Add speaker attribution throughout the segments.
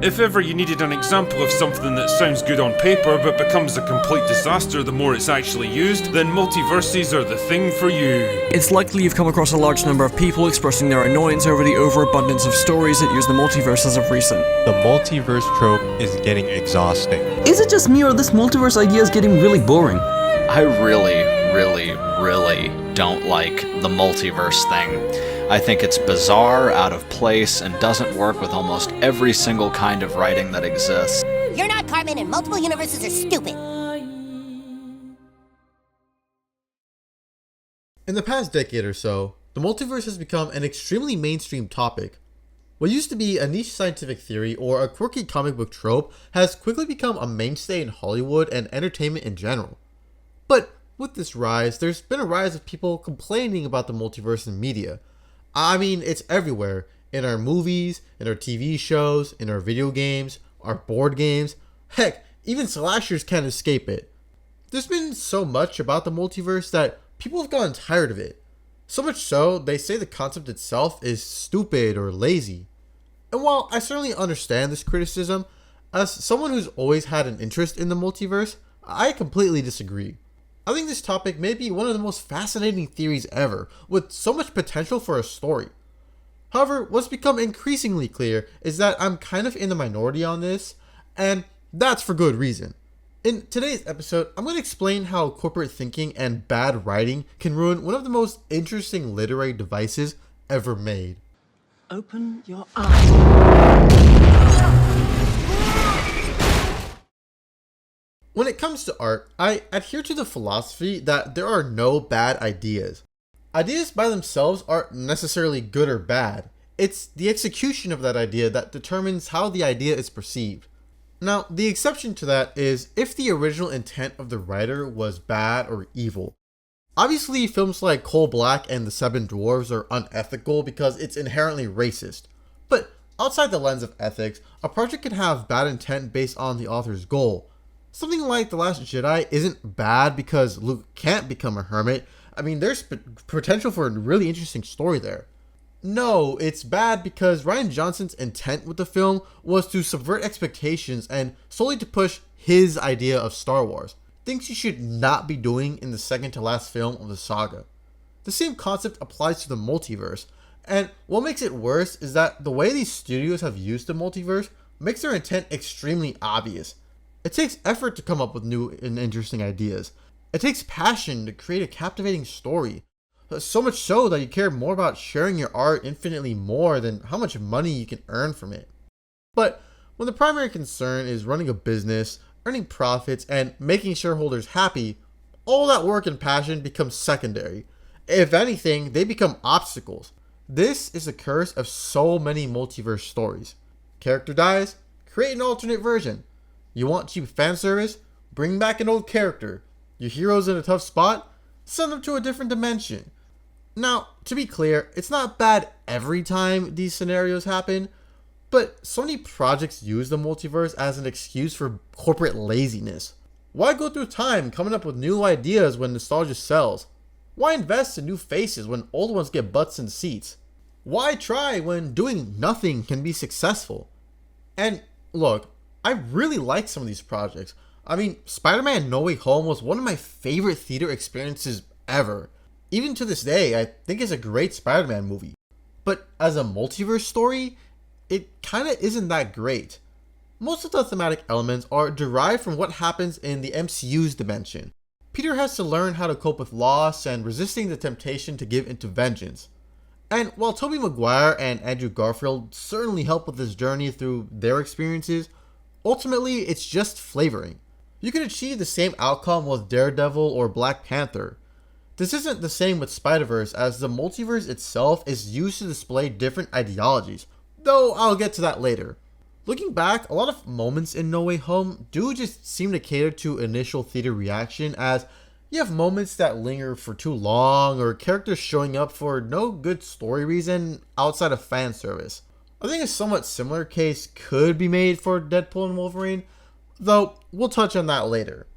Speaker 1: If ever you needed an example of something that sounds good on paper but becomes a complete disaster the more it's actually used, then multiverses are the thing for you.
Speaker 2: It's likely you've come across a large number of people expressing their annoyance over the overabundance of stories that use the multiverse as of recent.
Speaker 3: The multiverse trope is getting exhausting.
Speaker 4: Is it just me or this multiverse idea is getting really boring?
Speaker 5: I really don't like the multiverse thing. I think it's bizarre, out of place, and doesn't work with almost every single kind of writing that exists.
Speaker 6: You're not Cartman, and multiple universes are stupid.
Speaker 7: In the past decade or so, the multiverse has become an extremely mainstream topic. What used to be a niche scientific theory or a quirky comic book trope has quickly become a mainstay in Hollywood and entertainment in general. But with this rise, there's been a rise of people complaining about the multiverse in media. I mean, it's everywhere. In our movies, in our TV shows, in our video games, our board games. Heck, even slashers can't escape it. There's been so much about the multiverse that people have gotten tired of it. So much so, they say the concept itself is stupid or lazy. And while I certainly understand this criticism, as someone who's always had an interest in the multiverse, I completely disagree. I think this topic may be one of the most fascinating theories ever, with so much potential for a story. However, what's become increasingly clear is that I'm kind of in the minority on this, and that's for good reason. In today's episode, I'm going to explain how corporate thinking and bad writing can ruin one of the most interesting literary devices ever made.
Speaker 4: Open your eyes.
Speaker 7: When it comes to art, I adhere to the philosophy that there are no bad ideas. Ideas by themselves aren't necessarily good or bad. It's the execution of that idea that determines how the idea is perceived. Now, the exception to that is if the original intent of the writer was bad or evil. Obviously, films like Coal Black and The Seven Dwarfs are unethical because it's inherently racist. But outside the lens of ethics, a project can have bad intent based on the author's goal. Something like The Last Jedi isn't bad because Luke can't become a hermit. I mean, there's potential for a really interesting story there. No, it's bad because Rian Johnson's intent with the film was to subvert expectations and solely to push his idea of Star Wars. Things he should not be doing in the second to last film of the saga. The same concept applies to the multiverse, and what makes it worse is that the way these studios have used the multiverse makes their intent extremely obvious. It takes effort to come up with new and interesting ideas. It takes passion to create a captivating story. So much so that you care more about sharing your art infinitely more than how much money you can earn from it. But when the primary concern is running a business, earning profits, and making shareholders happy, all that work and passion becomes secondary. If anything, they become obstacles. This is the curse of so many multiverse stories. Character dies, create an alternate version. You want cheap fan service? Bring back an old character. Your hero's in a tough spot? Send them to a different dimension. Now, to be clear, it's not bad every time these scenarios happen, but so many projects use the multiverse as an excuse for corporate laziness. Why go through time coming up with new ideas when nostalgia sells? Why invest in new faces when old ones get butts in seats? Why try when doing nothing can be successful? And look, I really like some of these projects. I mean, Spider-Man No Way Home was one of my favorite theater experiences ever. Even to this day, I think it's a great Spider-Man movie. But as a multiverse story, it kinda isn't that great. Most of the thematic elements are derived from what happens in the MCU's dimension. Peter has to learn how to cope with loss and resisting the temptation to give into vengeance. And while Tobey Maguire and Andrew Garfield certainly help with this journey through their experiences, ultimately it's just flavoring. You can achieve the same outcome with Daredevil or Black Panther. This isn't the same with Spider-Verse, as the multiverse itself is used to display different ideologies, though I'll get to that later. Looking back, a lot of moments in No Way Home do just seem to cater to initial theater reaction, as you have moments that linger for too long or characters showing up for no good story reason outside of fan service. I think a somewhat similar case could be made for Deadpool and Wolverine, though we'll touch on that later.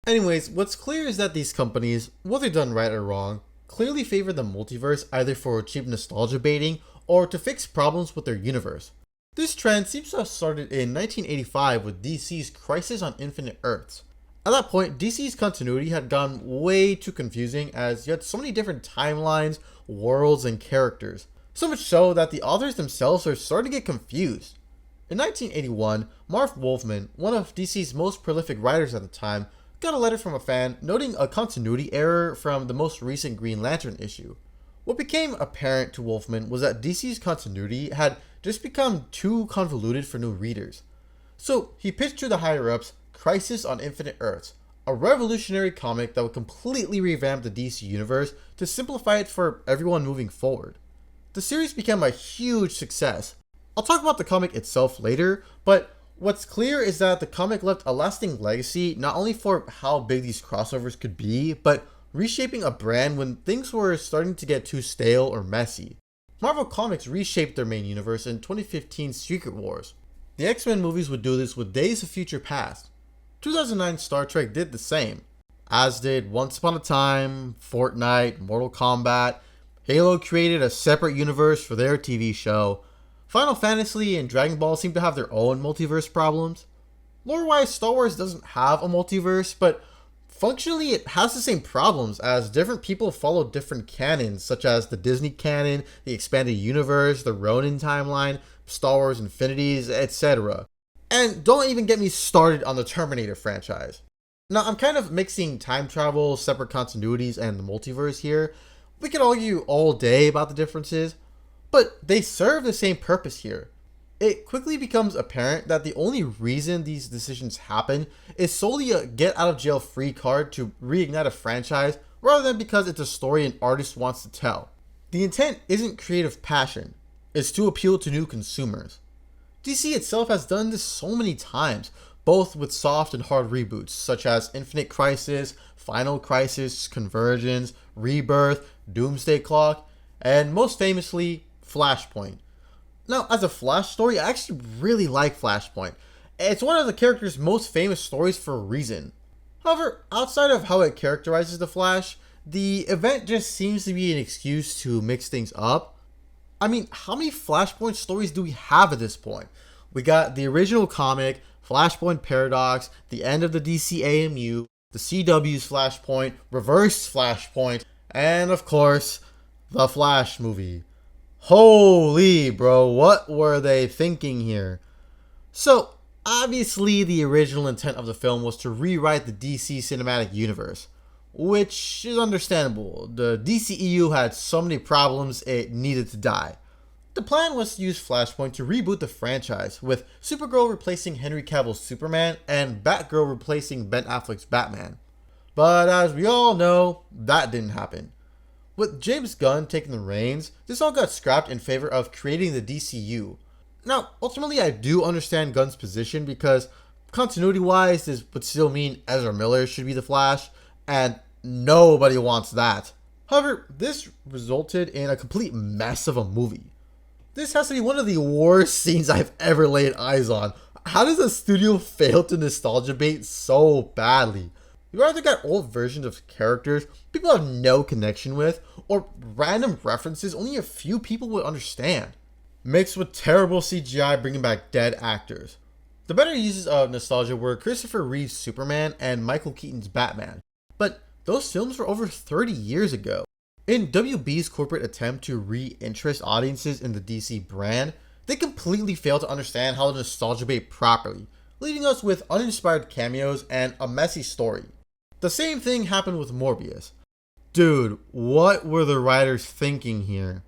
Speaker 7: Anyways, what's clear is that these companies, whether done right or wrong, clearly favor the multiverse either for cheap nostalgia baiting or to fix problems with their universe. This trend seems to have started in 1985 with DC's Crisis on Infinite Earths. At that point, DC's continuity had gone way too confusing as you had so many different timelines, worlds, and characters. So much so that the authors themselves are starting to get confused. In 1981, Marv Wolfman, one of DC's most prolific writers at the time, got a letter from a fan noting a continuity error from the most recent Green Lantern issue. What became apparent to Wolfman was that DC's continuity had just become too convoluted for new readers. So he pitched to the higher-ups Crisis on Infinite Earths, a revolutionary comic that would completely revamp the DC universe to simplify it for everyone moving forward. The series became a huge success. I'll talk about the comic itself later, but what's clear is that the comic left a lasting legacy not only for how big these crossovers could be, but reshaping a brand when things were starting to get too stale or messy. Marvel Comics reshaped their main universe in 2015's Secret Wars. The X-Men movies would do this with Days of Future Past. 2009 Star Trek did the same, as did Once Upon a Time, Fortnite, Mortal Kombat. Halo created a separate universe for their TV show. Final Fantasy and Dragon Ball seem to have their own multiverse problems. Lore-wise, Star Wars doesn't have a multiverse, but functionally it has the same problems as different people follow different canons, such as the Disney canon, the expanded universe, the Ronin timeline, Star Wars Infinities, etc. And don't even get me started on the Terminator franchise. Now, I'm kind of mixing time travel, separate continuities, and the multiverse here. We could argue all day about the differences, but they serve the same purpose here. It quickly becomes apparent that the only reason these decisions happen is solely a get-out-of-jail-free card to reignite a franchise rather than because it's a story an artist wants to tell. The intent isn't creative passion, it's to appeal to new consumers. DC itself has done this so many times, both with soft and hard reboots, such as Infinite Crisis, Final Crisis, Convergence, Rebirth, Doomsday Clock, and most famously, Flashpoint. Now, as a Flash story, I actually really like Flashpoint. It's one of the character's most famous stories for a reason. However, outside of how it characterizes the Flash, the event just seems to be an excuse to mix things up. I mean, how many Flashpoint stories do we have at this point? We got the original comic, Flashpoint Paradox, the end of the DC AMU, the CW's Flashpoint, Reverse Flashpoint, and of course, the Flash movie. Holy bro, what were they thinking here? So, obviously the original intent of the film was to rewrite the DC cinematic universe, which is understandable. The DCEU had so many problems it needed to die. The plan was to use Flashpoint to reboot the franchise, with Supergirl replacing Henry Cavill's Superman and Batgirl replacing Ben Affleck's Batman. But as we all know, that didn't happen. With James Gunn taking the reins, this all got scrapped in favor of creating the DCU. Now, ultimately I do understand Gunn's position because continuity-wise this would still mean Ezra Miller should be the Flash, and nobody wants that. However, this resulted in a complete mess of a movie. This has to be one of the worst scenes I've ever laid eyes on. How does a studio fail to nostalgia bait so badly? You either got old versions of characters people have no connection with, or random references only a few people would understand, mixed with terrible CGI bringing back dead actors. The better uses of nostalgia were Christopher Reeve's Superman and Michael Keaton's Batman, but those films were over 30 years ago. In WB's corporate attempt to re-interest audiences in the DC brand, they completely failed to understand how to nostalgia bait properly, leaving us with uninspired cameos and a messy story. The same thing happened with Morbius. Dude, what were the writers thinking here?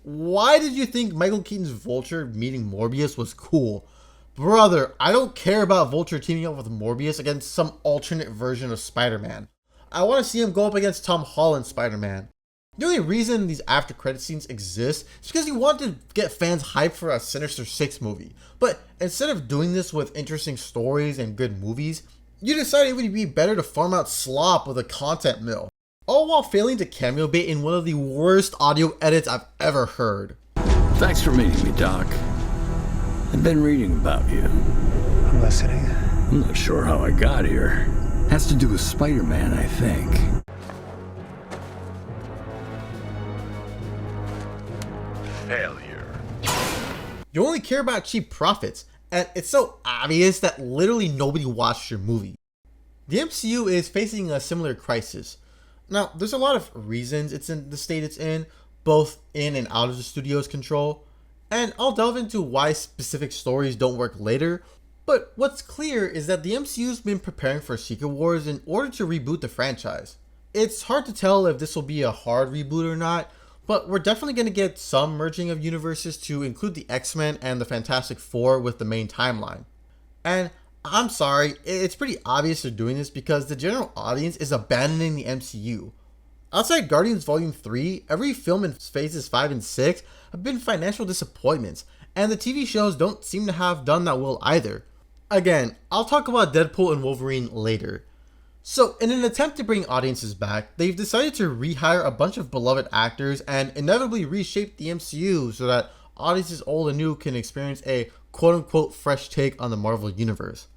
Speaker 7: Why did you think Michael Keaton's Vulture meeting Morbius was cool? Brother, I don't care about Vulture teaming up with Morbius against some alternate version of Spider-Man. I want to see him go up against Tom Holland's Spider-Man. The only reason these after credit scenes exist is because you want to get fans hyped for a Sinister Six movie. But instead of doing this with interesting stories and good movies, you decided it would be better to farm out slop with a content mill. All while failing to cameo bait in one of the worst audio edits I've ever heard.
Speaker 8: Thanks for meeting me, Doc. I've been reading about you.
Speaker 9: I'm listening.
Speaker 8: I'm not sure how I got here. Has to do with Spider-Man, I think.
Speaker 7: You only care about cheap profits, and it's so obvious that literally nobody watched your movie. The MCU is facing a similar crisis. Now, there's a lot of reasons it's in the state it's in, both in and out of the studio's control, and I'll delve into why specific stories don't work later, but what's clear is that the MCU's been preparing for Secret Wars in order to reboot the franchise. It's hard to tell if this will be a hard reboot or not, but we're definitely going to get some merging of universes to include the X-Men and the Fantastic Four with the main timeline. And I'm sorry, it's pretty obvious they're doing this because the general audience is abandoning the MCU. Outside Guardians Volume 3, every film in Phases 5 and 6 have been financial disappointments, and the TV shows don't seem to have done that well either. Again, I'll talk about Deadpool and Wolverine later. So, in an attempt to bring audiences back, they've decided to rehire a bunch of beloved actors and inevitably reshape the MCU so that audiences old and new can experience a quote-unquote fresh take on the Marvel Universe.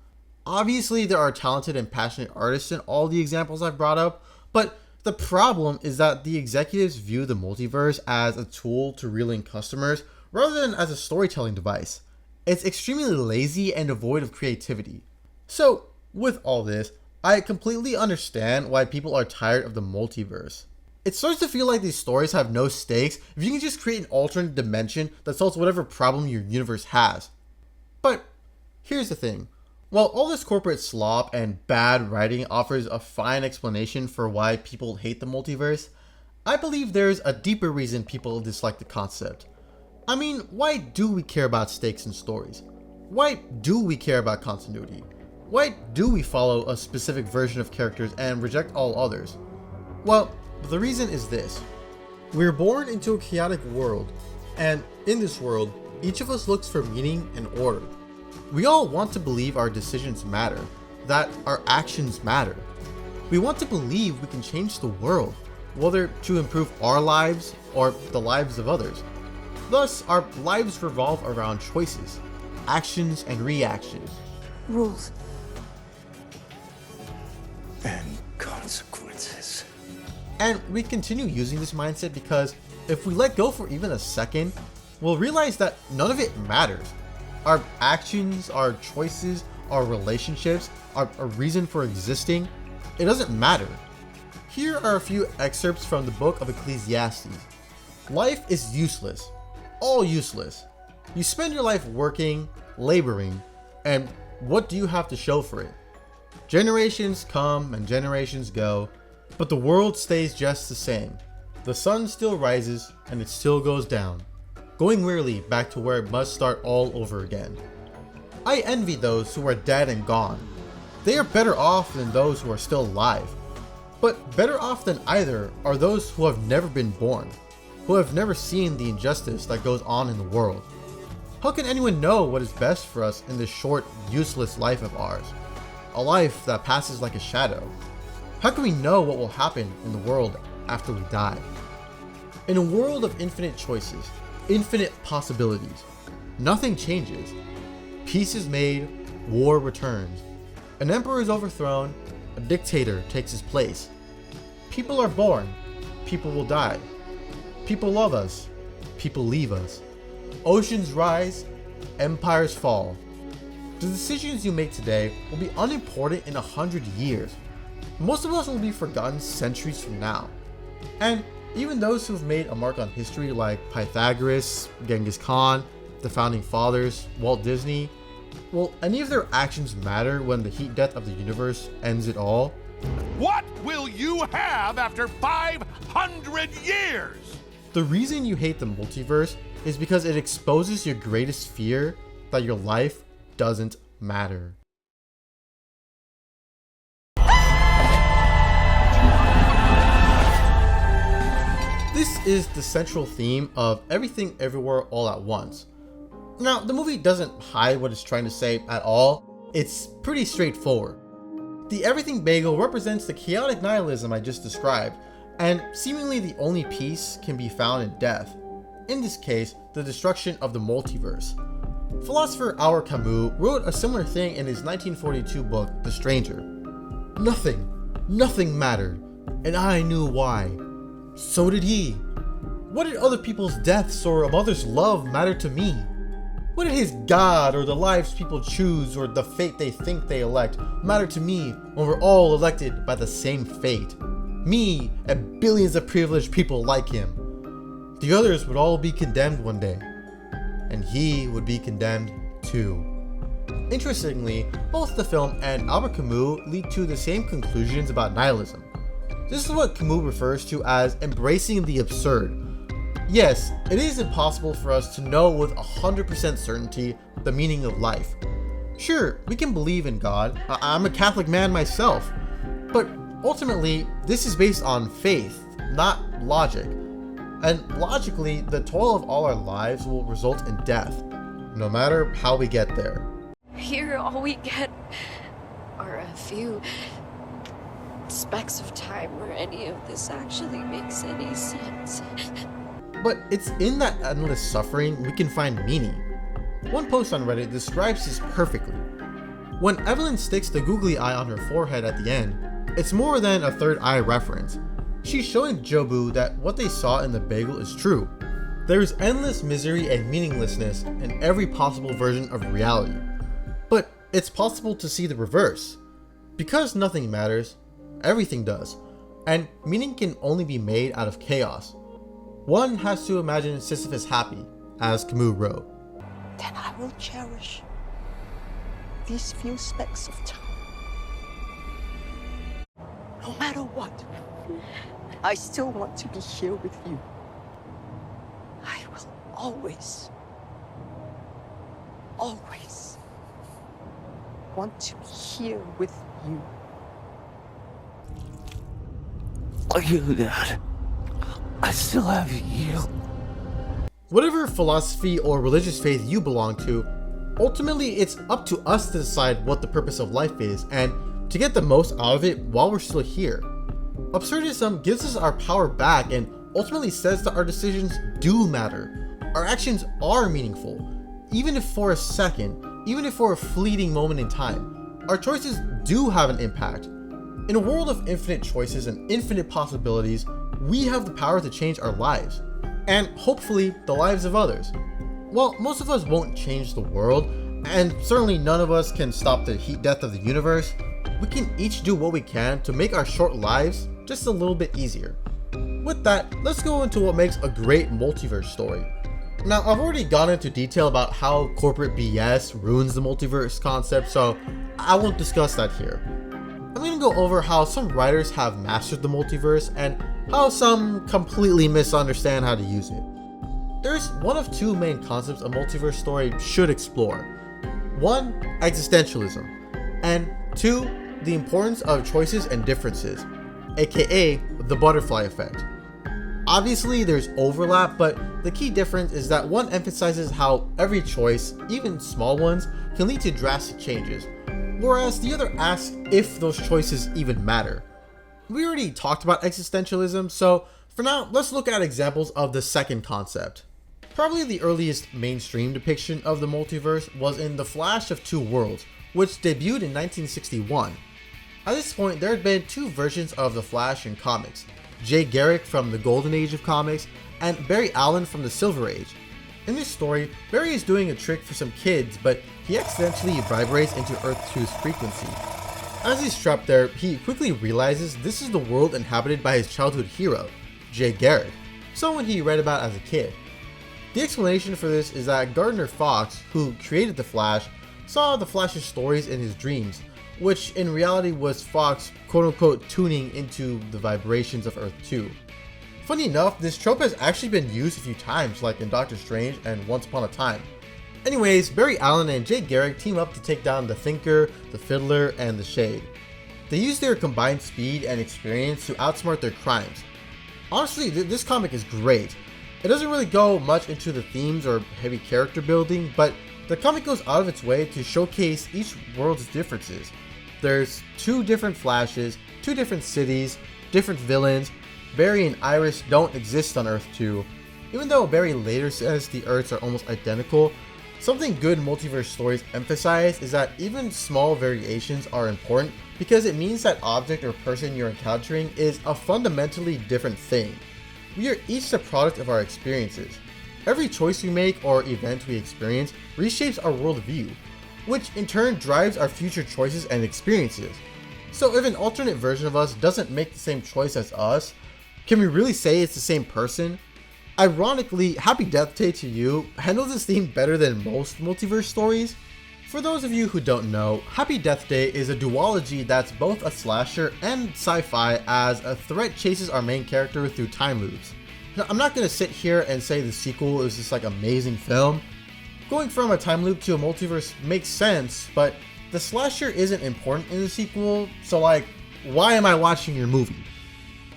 Speaker 7: Obviously, there are talented and passionate artists in all the examples I've brought up, but the problem is that the executives view the multiverse as a tool to reel in customers rather than as a storytelling device. It's extremely lazy and devoid of creativity. So, with all this, I completely understand why people are tired of the multiverse. It starts to feel like these stories have no stakes if you can just create an alternate dimension that solves whatever problem your universe has. But here's the thing. While all this corporate slop and bad writing offers a fine explanation for why people hate the multiverse, I believe there's a deeper reason people dislike the concept. I mean, why do we care about stakes in stories? Why do we care about continuity? Why do we follow a specific version of characters and reject all others? Well, the reason is this. We're born into a chaotic world, and in this world, each of us looks for meaning and order. We all want to believe our decisions matter, that our actions matter. We want to believe we can change the world, whether to improve our lives or the lives of others. Thus, our lives revolve around choices, actions, and reactions.
Speaker 9: Rules.
Speaker 8: And consequences.
Speaker 7: And we continue using this mindset because if we let go for even a second, we'll realize that none of it matters. Our actions, our choices, our relationships, our reason for existing, it doesn't matter. Here are a few excerpts from the book of Ecclesiastes. Life is useless. All useless. You spend your life working, laboring, and what do you have to show for it? Generations come and generations go, but the world stays just the same. The sun still rises and it still goes down, going wearily back to where it must start all over again. I envy those who are dead and gone. They are better off than those who are still alive. But better off than either are those who have never been born, who have never seen the injustice that goes on in the world. How can anyone know what is best for us in this short, useless life of ours? A life that passes like a shadow. How can we know what will happen in the world after we die? In a world of infinite choices, infinite possibilities, nothing changes. Peace is made, war returns. An emperor is overthrown, a dictator takes his place. People are born, people will die. People love us, people leave us. Oceans rise, empires fall. The decisions you make today will be unimportant in 100 years. Most of us will be forgotten centuries from now. And even those who've made a mark on history like Pythagoras, Genghis Khan, the founding fathers, Walt Disney, will any of their actions matter when the heat death of the universe ends it all?
Speaker 10: What will you have after 500 years?
Speaker 7: The reason you hate the multiverse is because it exposes your greatest fear, that your life doesn't matter. This is the central theme of Everything Everywhere All at Once. Now, the movie doesn't hide what it's trying to say at all. It's pretty straightforward. The Everything Bagel represents the chaotic nihilism I just described, and seemingly the only peace can be found in death. In this case, the destruction of the multiverse. Philosopher Albert Camus wrote a similar thing in his 1942 book, The Stranger. Nothing mattered, and I knew why. So did he. What did other people's deaths or a mother's love matter to me? What did his God or the lives people choose or the fate they think they elect matter to me when we're all elected by the same fate? Me and billions of privileged people like him. The others would all be condemned one day, and he would be condemned too. Interestingly, both the film and Albert Camus lead to the same conclusions about nihilism. This is what Camus refers to as embracing the absurd. Yes, it is impossible for us to know with 100% certainty the meaning of life. Sure, we can believe in God, I'm a Catholic man myself, but ultimately, this is based on faith, not logic. And logically, the toil of all our lives will result in death, no matter how we get there.
Speaker 9: Here, all we get are a few specks of time where any of this actually makes any sense.
Speaker 7: But it's in that endless suffering we can find meaning. One post on Reddit describes this perfectly. When Evelyn sticks the googly eye on her forehead at the end, it's more than a third eye reference. She's showing Jobu that what they saw in the bagel is true. There's endless misery and meaninglessness in every possible version of reality. But it's possible to see the reverse. Because nothing matters, everything does, and meaning can only be made out of chaos. One has to imagine Sisyphus happy, as Camus wrote.
Speaker 11: Then I will cherish these few specks of time. No matter what, I still want to be here with you. I will always want to be here with you.
Speaker 8: Look at that. I still have you.
Speaker 7: Whatever philosophy or religious faith you belong to, ultimately it's up to us to decide what the purpose of life is and to get the most out of it while we're still here. Absurdism gives us our power back and ultimately says that our decisions do matter. Our actions are meaningful, even if for a second, even if for a fleeting moment in time. Our choices do have an impact. In a world of infinite choices and infinite possibilities, we have the power to change our lives, and hopefully the lives of others. While most of us won't change the world, and certainly none of us can stop the heat death of the universe, we can each do what we can to make our short lives just a little bit easier. With that, let's go into what makes a great multiverse story. Now, I've already gone into detail about how corporate BS ruins the multiverse concept, so I won't discuss that here. I'm going to go over how some writers have mastered the multiverse and how some completely misunderstand how to use it. There's one of two main concepts a multiverse story should explore. One, existentialism, and two, the importance of choices and differences, aka the butterfly effect. Obviously there's overlap, but the key difference is that one emphasizes how every choice, even small ones, can lead to drastic changes, whereas the other asks if those choices even matter. We already talked about existentialism, so for now, let's look at examples of the second concept. Probably the earliest mainstream depiction of the multiverse was in The Flash of Two Worlds, which debuted in 1961. At this point, there had been two versions of The Flash in comics, Jay Garrick from the Golden Age of comics, and Barry Allen from the Silver Age. In this story, Barry is doing a trick for some kids, but he accidentally vibrates into Earth 2's frequency. As he's trapped there, he quickly realizes this is the world inhabited by his childhood hero, Jay Garrick, someone he read about as a kid. The explanation for this is that Gardner Fox, who created The Flash, saw the Flash's stories in his dreams, which in reality was Fox quote-unquote tuning into the vibrations of Earth 2. Funny enough, this trope has actually been used a few times, like in Doctor Strange and Once Upon a Time. Anyways, Barry Allen and Jay Garrick team up to take down the Thinker, the Fiddler, and the Shade. They use their combined speed and experience to outsmart their crimes. Honestly, this comic is great. It doesn't really go much into the themes or heavy character building, but the comic goes out of its way to showcase each world's differences. There's two different Flashes, two different cities, different villains. Barry and Iris don't exist on Earth 2. Even though Barry later says the Earths are almost identical, something good multiverse stories emphasize is that even small variations are important because it means that object or person you're encountering is a fundamentally different thing. We are each the product of our experiences. Every choice we make or event we experience reshapes our worldview, which in turn drives our future choices and experiences. So if an alternate version of us doesn't make the same choice as us, can we really say it's the same person? Ironically, Happy Death Day to You handles this theme better than most multiverse stories. For those of you who don't know, Happy Death Day is a duology that's both a slasher and sci-fi, as a threat chases our main character through time loops. Now, I'm not going to sit here and say the sequel is this amazing film. Going from a time loop to a multiverse makes sense, but the slasher isn't important in the sequel, so why am I watching your movie?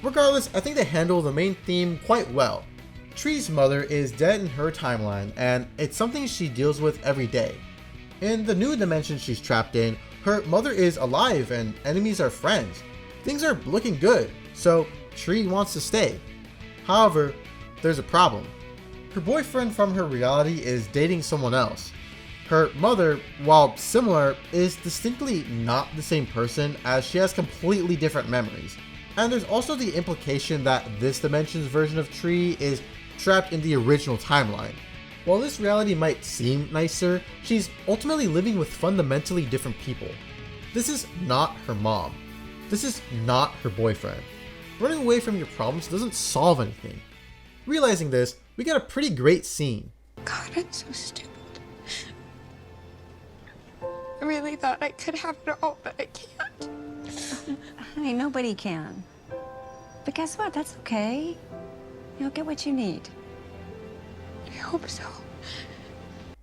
Speaker 7: Regardless, I think they handle the main theme quite well. Tree's mother is dead in her timeline, and it's something she deals with every day. In the new dimension she's trapped in, her mother is alive and enemies are friends. Things are looking good, so Tree wants to stay. However, there's a problem. Her boyfriend from her reality is dating someone else. Her mother, while similar, is distinctly not the same person, as she has completely different memories. And there's also the implication that this dimension's version of Tree is trapped in the original timeline. While this reality might seem nicer, she's ultimately living with fundamentally different people. This is not her mom. This is not her boyfriend. Running away from your problems doesn't solve anything. Realizing this, we get a pretty great scene.
Speaker 9: God, I'm so stupid. I really thought I could have it all, but I can't.
Speaker 12: Honey, nobody can. But guess what? That's okay. You'll get what you need.
Speaker 9: I hope so.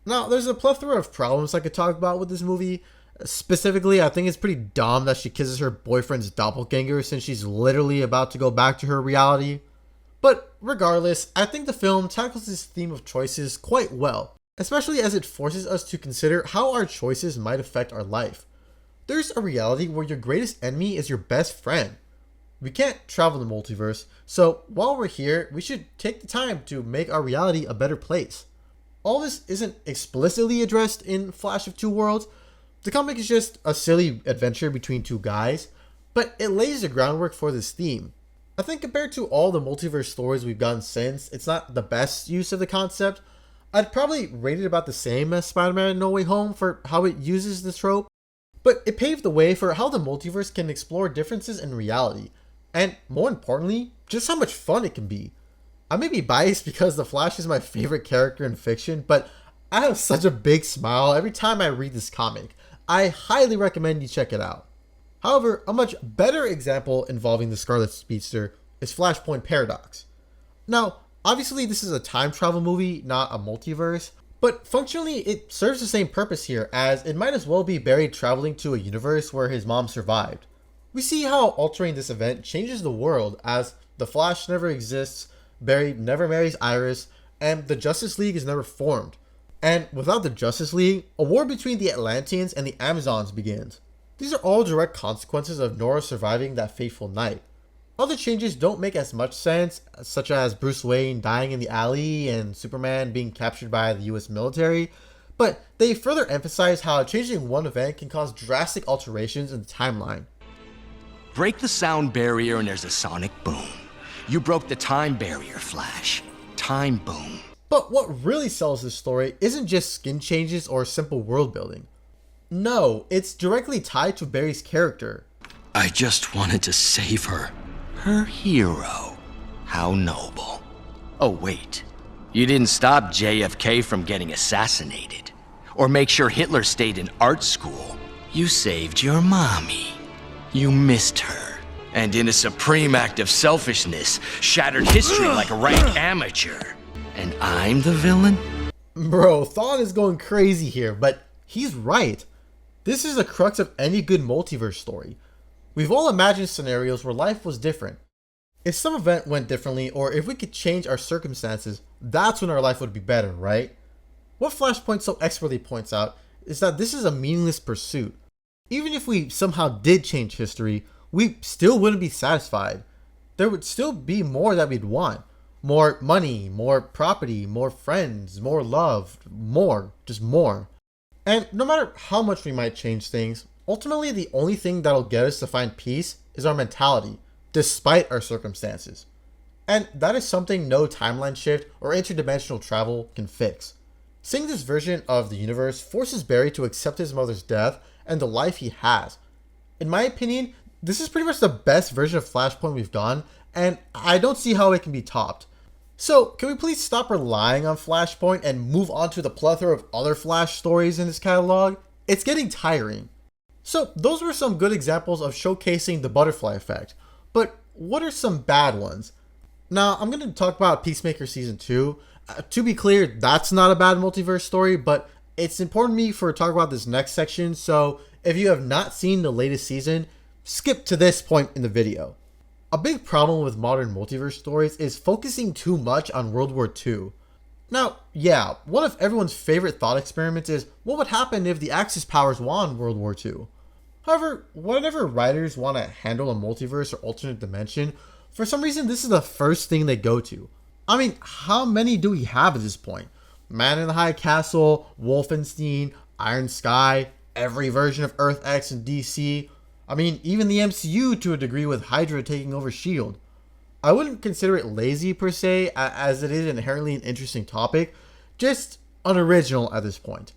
Speaker 7: Now, there's a plethora of problems I could talk about with this movie. Specifically, I think it's pretty dumb that she kisses her boyfriend's doppelganger since she's literally about to go back to her reality. But regardless, I think the film tackles this theme of choices quite well, especially as it forces us to consider how our choices might affect our life. There's a reality where your greatest enemy is your best friend. We can't travel the multiverse, so while we're here, we should take the time to make our reality a better place. All this isn't explicitly addressed in Flash of Two Worlds. The comic is just a silly adventure between two guys, but it lays the groundwork for this theme. I think compared to all the multiverse stories we've gotten since, it's not the best use of the concept. I'd probably rate it about the same as Spider-Man No Way Home for how it uses the trope, but it paved the way for how the multiverse can explore differences in reality, and more importantly, just how much fun it can be. I may be biased because the Flash is my favorite character in fiction, but I have such a big smile every time I read this comic. I highly recommend you check it out. However, a much better example involving the Scarlet Speedster is Flashpoint Paradox. Now, obviously this is a time travel movie, not a multiverse, but functionally it serves the same purpose here, as it might as well be Barry traveling to a universe where his mom survived. We see how altering this event changes the world, as the Flash never exists, Barry never marries Iris, and the Justice League is never formed. And without the Justice League, a war between the Atlanteans and the Amazons begins. These are all direct consequences of Nora surviving that fateful night. Other changes don't make as much sense, such as Bruce Wayne dying in the alley and Superman being captured by the US military, but they further emphasize how changing one event can cause drastic alterations in the timeline.
Speaker 13: Break the sound barrier and there's a sonic boom. You broke the time barrier, Flash. Time boom.
Speaker 7: But what really sells this story isn't just skin changes or simple world building. No, it's directly tied to Barry's character.
Speaker 13: I just wanted to save her. Her hero. How noble. Oh, wait. You didn't stop JFK from getting assassinated. Or make sure Hitler stayed in art school. You saved your mommy. You missed her. And in a supreme act of selfishness, shattered history like a rank amateur. And I'm the villain?
Speaker 7: Bro, Thawne is going crazy here, but he's right. This is the crux of any good multiverse story. We've all imagined scenarios where life was different. If some event went differently, or if we could change our circumstances, that's when our life would be better, right? What Flashpoint so expertly points out is that this is a meaningless pursuit. Even if we somehow did change history, we still wouldn't be satisfied. There would still be more that we'd want. More money, more property, more friends, more love, more, just more. And no matter how much we might change things, ultimately the only thing that'll get us to find peace is our mentality, despite our circumstances. and that is something no timeline shift or interdimensional travel can fix. Seeing this version of the universe forces Barry to accept his mother's death and the life he has. In my opinion, this is pretty much the best version of Flashpoint we've done, and I don't see how it can be topped. So, can we please stop relying on Flashpoint and move on to the plethora of other Flash stories in this catalog? It's getting tiring. So, those were some good examples of showcasing the butterfly effect, but what are some bad ones? Now, I'm going to talk about Peacemaker Season 2. To be clear, that's not a bad multiverse story, but it's important to me to talk about this next section, so if you have not seen the latest season, skip to this point in the video. A big problem with modern multiverse stories is focusing too much on World War II. Now, yeah, one of everyone's favorite thought experiments is what would happen if the Axis powers won World War II? However, whenever writers want to handle a multiverse or alternate dimension, for some reason this is the first thing they go to. I mean, how many do we have at this point? Man in the High Castle, Wolfenstein, Iron Sky, every version of Earth X and DC. I mean, even the MCU to a degree with Hydra taking over S.H.I.E.L.D. I wouldn't consider it lazy per se, as it is inherently an interesting topic, just unoriginal at this point.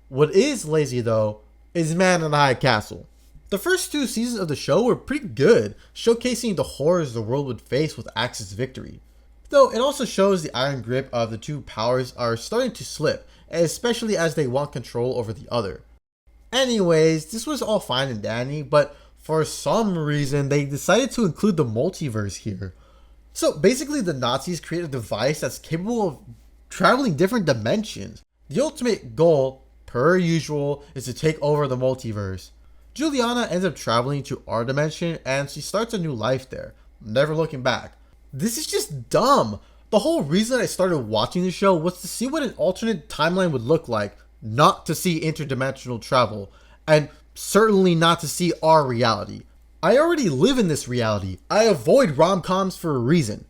Speaker 7: What is lazy though, is Man in the High Castle. The first 2 seasons of the show were pretty good, showcasing the horrors the world would face with Axis victory. Though it also shows the iron grip of the two powers are starting to slip, especially as they want control over the other. Anyways, this was all fine and dandy, but for some reason they decided to include the multiverse here. So basically the Nazis create a device that's capable of traveling different dimensions. The ultimate goal, per usual, is to take over the multiverse. Juliana ends up traveling to our dimension and she starts a new life there, never looking back. This is just dumb. The whole reason I started watching the show was to see what an alternate timeline would look like, not to see interdimensional travel, and certainly not to see our reality. I already live in this reality. I avoid rom-coms for a reason.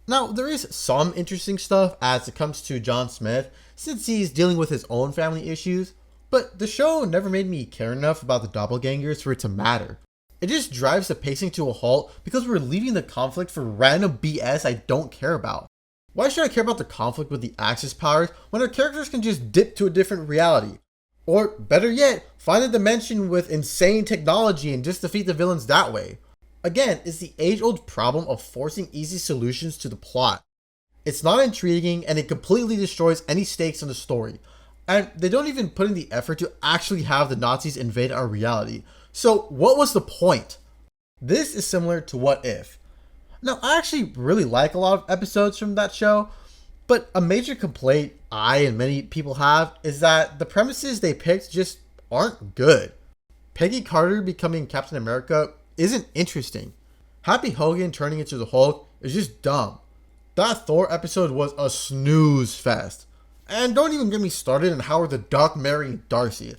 Speaker 7: Now, there is some interesting stuff as it comes to John Smith, since he's dealing with his own family issues, but the show never made me care enough about the doppelgangers for it to matter. It just drives the pacing to a halt because we're leaving the conflict for random BS I don't care about. Why should I care about the conflict with the Axis powers when our characters can just dip to a different reality? Or, better yet, find a dimension with insane technology and just defeat the villains that way. Again, it's the age-old problem of forcing easy solutions to the plot. It's not intriguing and it completely destroys any stakes in the story. And they don't even put in the effort to actually have the Nazis invade our reality. So what was the point? This is similar to What If. Now, I actually really like a lot of episodes from that show, but a major complaint I and many people have is that the premises they picked just aren't good. Peggy Carter becoming Captain America isn't interesting. Happy Hogan turning into the Hulk is just dumb. That Thor episode was a snooze fest. And don't even get me started on Howard the Duck marrying Darcy.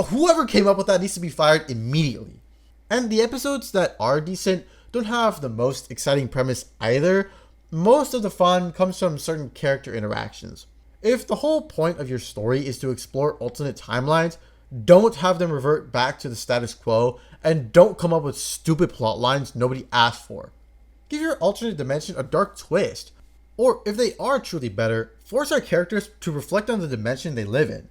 Speaker 7: Whoever came up with that needs to be fired immediately. And the episodes that are decent don't have the most exciting premise either. Most of the fun comes from certain character interactions. If the whole point of your story is to explore alternate timelines, don't have them revert back to the status quo, and don't come up with stupid plot lines nobody asked for. Give your alternate dimension a dark twist. Or if they are truly better, force our characters to reflect on the dimension they live in.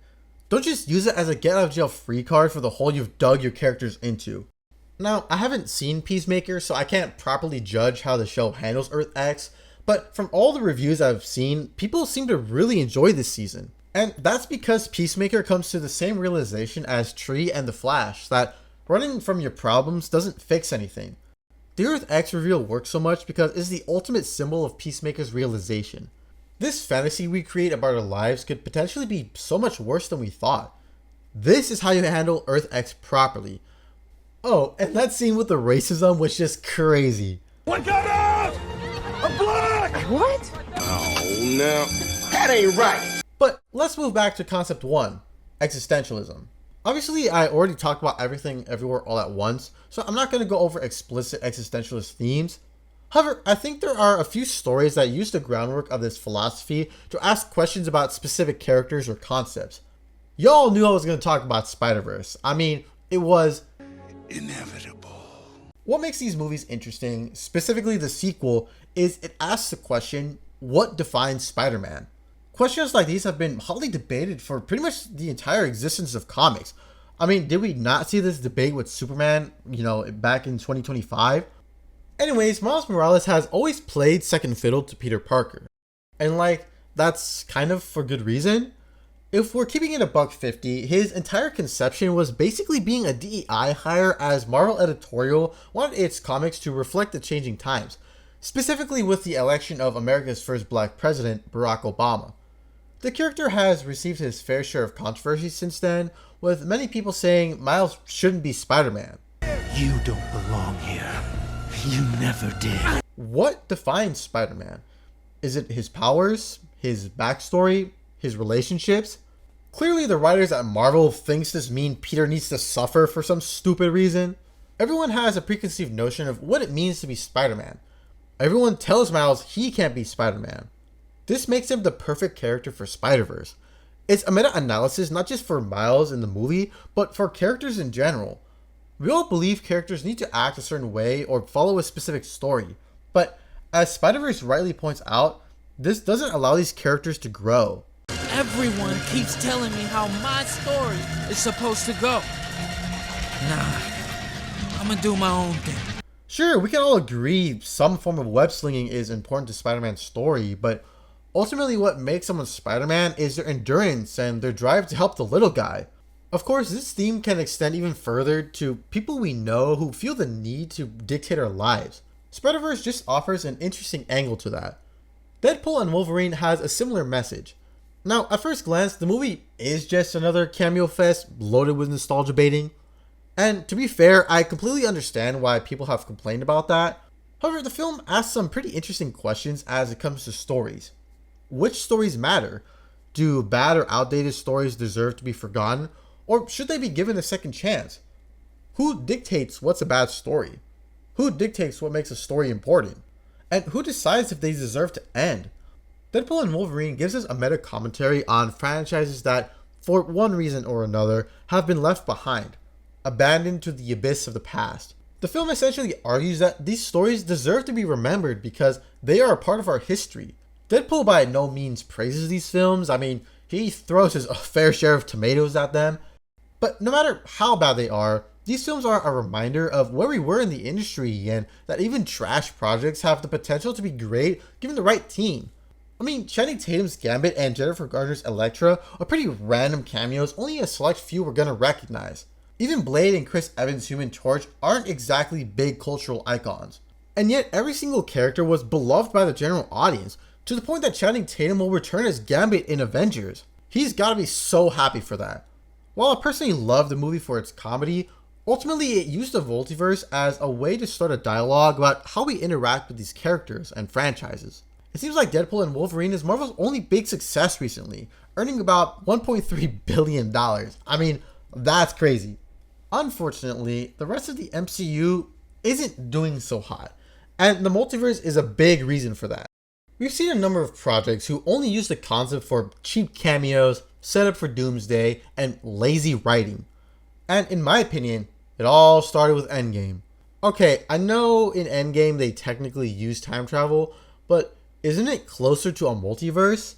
Speaker 7: Don't just use it as a get out of jail free card for the hole you've dug your characters into. Now, I haven't seen Peacemaker, so I can't properly judge how the show handles Earth X, but from all the reviews I've seen, people seem to really enjoy this season. And that's because Peacemaker comes to the same realization as Tree and The Flash, that running from your problems doesn't fix anything. The Earth X reveal works so much because it's the ultimate symbol of Peacemaker's realization. This fantasy we create about our lives could potentially be so much worse than we thought. This is how you handle Earth X properly. Oh, and that scene with the racism was just crazy.
Speaker 10: What got out? I'm black!
Speaker 11: What?
Speaker 10: Oh, no. That ain't right.
Speaker 7: But let's move back to concept 1, existentialism. Obviously, I already talked about everything everywhere all at once, so I'm not going to go over explicit existentialist themes. However, I think there are a few stories that use the groundwork of this philosophy to ask questions about specific characters or concepts. Y'all knew I was going to talk about Spider-Verse. I mean, it was
Speaker 10: inevitable.
Speaker 7: What makes these movies interesting, specifically the sequel, is it asks the question, what defines Spider-Man? Questions like these have been hotly debated for pretty much the entire existence of comics. I mean, did we not see this debate with Superman, back in 2025? Anyways, Miles Morales has always played second fiddle to Peter Parker. And that's kind of for good reason. If we're keeping it $1.50, his entire conception was basically being a DEI hire as Marvel Editorial wanted its comics to reflect the changing times, specifically with the election of America's first black president, Barack Obama. The character has received his fair share of controversy since then, with many people saying Miles shouldn't be Spider-Man.
Speaker 10: You don't belong here. You never did.
Speaker 7: What defines Spider-Man? Is it his powers, his backstory, his relationships? Clearly the writers at Marvel thinks this means Peter needs to suffer for some stupid reason. Everyone has a preconceived notion of what it means to be Spider-Man. Everyone tells Miles he can't be Spider-Man. This makes him the perfect character for Spider-Verse. It's a meta-analysis not just for Miles in the movie, but for characters in general. We all believe characters need to act a certain way or follow a specific story, but as Spider-Verse rightly points out, this doesn't allow these characters to grow.
Speaker 14: Everyone keeps telling me how my story is supposed to go. Nah, I'm gonna do my own thing.
Speaker 7: Sure, we can all agree some form of web slinging is important to Spider-Man's story, but ultimately what makes someone Spider-Man is their endurance and their drive to help the little guy. Of course, this theme can extend even further to people we know who feel the need to dictate our lives. Spider-Verse just offers an interesting angle to that. Deadpool and Wolverine has a similar message. Now, at first glance, the movie is just another cameo fest loaded with nostalgia baiting. And to be fair, I completely understand why people have complained about that. However, the film asks some pretty interesting questions as it comes to stories. Which stories matter? Do bad or outdated stories deserve to be forgotten? Or should they be given a second chance? Who dictates what's a bad story? Who dictates what makes a story important? And who decides if they deserve to end? Deadpool and Wolverine gives us a meta commentary on franchises that, for one reason or another, have been left behind, abandoned to the abyss of the past. The film essentially argues that these stories deserve to be remembered because they are a part of our history. Deadpool by no means praises these films. I mean, he throws his fair share of tomatoes at them. But no matter how bad they are, these films are a reminder of where we were in the industry and that even trash projects have the potential to be great given the right team. I mean, Channing Tatum's Gambit and Jennifer Garner's Elektra are pretty random cameos only a select few we're gonna recognize. Even Blade and Chris Evans' Human Torch aren't exactly big cultural icons. And yet every single character was beloved by the general audience, to the point that Channing Tatum will return as Gambit in Avengers. He's gotta be so happy for that. While I personally love the movie for its comedy, ultimately it used the Multiverse as a way to start a dialogue about how we interact with these characters and franchises. It seems like Deadpool and Wolverine is Marvel's only big success recently, earning about $1.3 billion. I mean, that's crazy. Unfortunately, the rest of the MCU isn't doing so hot, and the Multiverse is a big reason for that. We've seen a number of projects who only use the concept for cheap cameos, setup for Doomsday, and lazy writing. And in my opinion, it all started with Endgame. Okay, I know in Endgame they technically use time travel, but isn't it closer to a multiverse?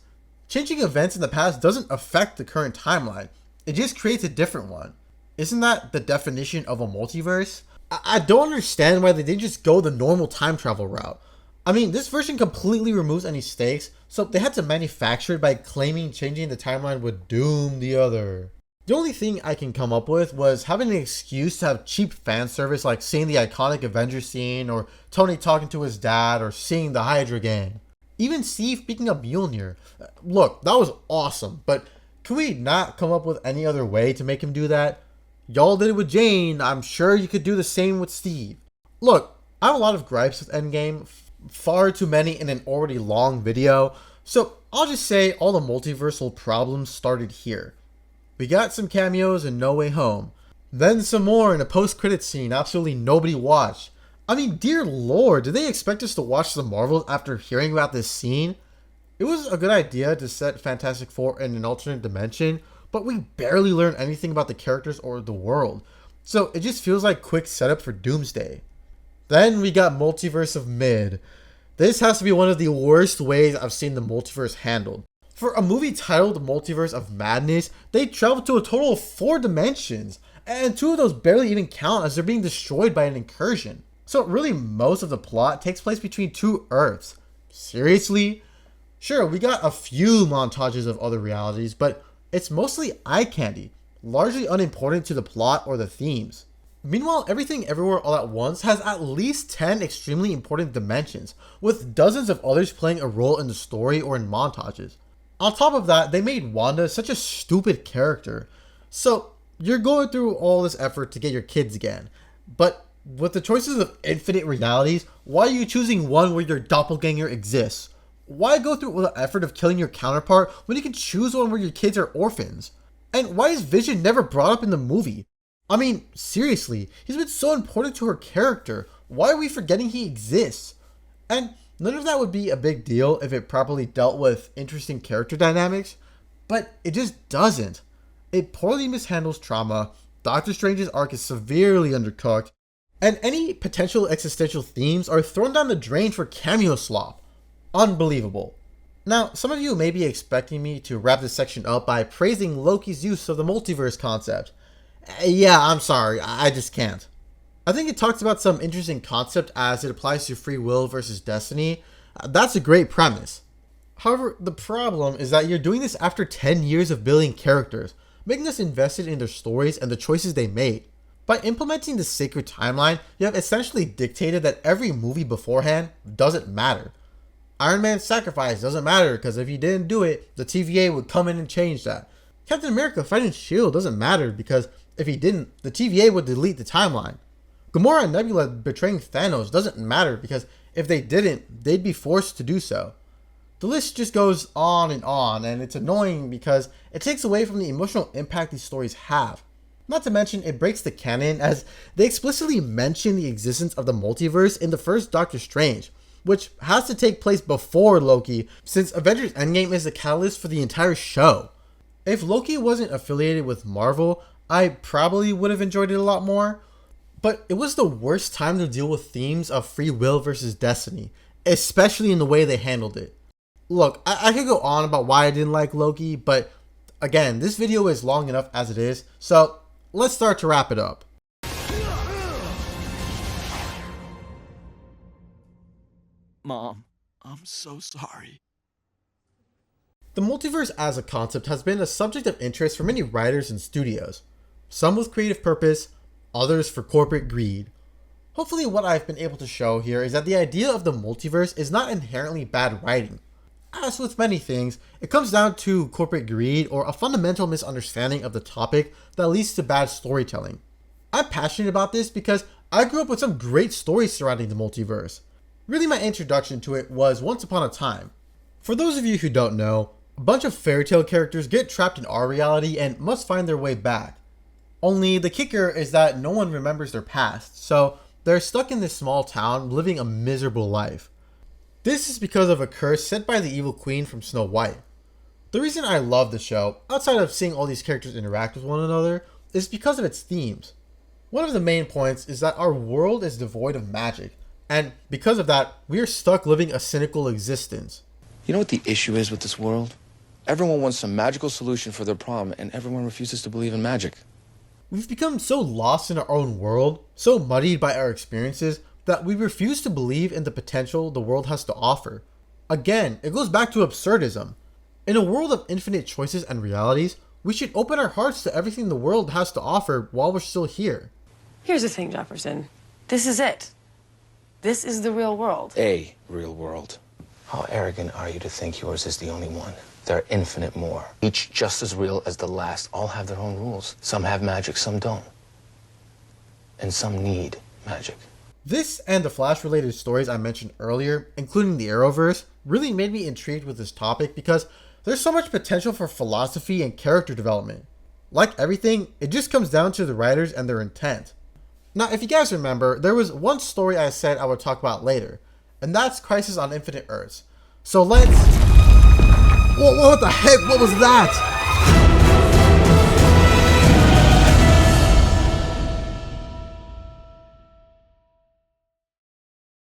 Speaker 7: Changing events in the past doesn't affect the current timeline, it just creates a different one. Isn't that the definition of a multiverse? I don't understand why they didn't just go the normal time travel route. I mean, this version completely removes any stakes, so they had to manufacture it by claiming changing the timeline would doom the other. The only thing I can come up with was having an excuse to have cheap fan service like seeing the iconic Avengers scene, or Tony talking to his dad, or seeing the Hydra gang. Even Steve picking up Mjolnir. Look, that was awesome, but can we not come up with any other way to make him do that? Y'all did it with Jane, I'm sure you could do the same with Steve. Look, I have a lot of gripes with Endgame, far too many in an already long video, so I'll just say all the multiversal problems started here. We got some cameos in No Way Home, then some more in a post-credits scene absolutely nobody watched. I mean, dear lord, did they expect us to watch the Marvels after hearing about this scene? It was a good idea to set Fantastic Four in an alternate dimension, but we barely learned anything about the characters or the world, so it just feels like quick setup for Doomsday. Then we got Multiverse of Mid. This has to be one of the worst ways I've seen the multiverse handled. For a movie titled Multiverse of Madness, they travel to a total of 4 dimensions, and 2 of those barely even count as they're being destroyed by an incursion. So really most of the plot takes place between 2 Earths. Seriously? Sure, we got a few montages of other realities, but it's mostly eye candy, largely unimportant to the plot or the themes. Meanwhile, Everything Everywhere All at Once has at least 10 extremely important dimensions, with dozens of others playing a role in the story or in montages. On top of that, they made Wanda such a stupid character. So, you're going through all this effort to get your kids again, but with the choices of infinite realities, why are you choosing one where your doppelganger exists? Why go through the effort of killing your counterpart when you can choose one where your kids are orphans? And why is Vision never brought up in the movie? I mean, seriously, he's been so important to her character. Why are we forgetting he exists? And none of that would be a big deal if it properly dealt with interesting character dynamics, but it just doesn't. It poorly mishandles trauma, Doctor Strange's arc is severely undercooked, and any potential existential themes are thrown down the drain for cameo slop. Unbelievable. Now, some of you may be expecting me to wrap this section up by praising Loki's use of the multiverse concept. Yeah, I'm sorry, I just can't. I think it talks about some interesting concept as it applies to free will versus destiny. That's a great premise. However, the problem is that you're doing this after 10 years of building characters, making us invested in their stories and the choices they made. By implementing the sacred timeline, you have essentially dictated that every movie beforehand doesn't matter. Iron Man's sacrifice doesn't matter because if he didn't do it, the TVA would come in and change that. Captain America fighting S.H.I.E.L.D. doesn't matter because if he didn't, the TVA would delete the timeline. Gamora and Nebula betraying Thanos doesn't matter because if they didn't, they'd be forced to do so. The list just goes on, and it's annoying because it takes away from the emotional impact these stories have. Not to mention, it breaks the canon as they explicitly mention the existence of the multiverse in the first Doctor Strange, which has to take place before Loki, since Avengers Endgame is the catalyst for the entire show. If Loki wasn't affiliated with Marvel, I probably would have enjoyed it a lot more, but it was the worst time to deal with themes of free will versus destiny, especially in the way they handled it. Look, I could go on about why I didn't like Loki, but again, this video is long enough as it is, so let's start to wrap it up.
Speaker 10: Mom, I'm so sorry.
Speaker 7: The multiverse as a concept has been a subject of interest for many writers and studios, some with creative purpose, others for corporate greed. Hopefully what I've been able to show here is that the idea of the multiverse is not inherently bad writing. As with many things, it comes down to corporate greed or a fundamental misunderstanding of the topic that leads to bad storytelling. I'm passionate about this because I grew up with some great stories surrounding the multiverse. Really, my introduction to it was Once Upon a Time. For those of you who don't know, a bunch of fairy tale characters get trapped in our reality and must find their way back. Only the kicker is that no one remembers their past, so they're stuck in this small town living a miserable life. This is because of a curse set by the evil queen from Snow White. The reason I love the show, outside of seeing all these characters interact with one another, is because of its themes. One of the main points is that our world is devoid of magic, and because of that, we are stuck living a cynical existence.
Speaker 15: You know what the issue is with this world? Everyone wants some magical solution for their problem, and everyone refuses to believe in magic.
Speaker 7: We've become so lost in our own world, so muddied by our experiences, that we refuse to believe in the potential the world has to offer. Again, it goes back to absurdism. In a world of infinite choices and realities, we should open our hearts to everything the world has to offer while we're still here.
Speaker 16: Here's the thing, Jefferson. This is it. This is the real world.
Speaker 15: A real world. How arrogant are you to think yours is the only one? There are infinite more, each just as real as the last. All have their own rules. Some have magic, some don't. And some need magic.
Speaker 7: This and the Flash-related stories I mentioned earlier, including the Arrowverse, really made me intrigued with this topic because there's so much potential for philosophy and character development. Like everything, it just comes down to the writers and their intent. Now, if you guys remember, there was one story I said I would talk about later, and that's Crisis on Infinite Earths. So let's... Whoa, what the heck? What was that?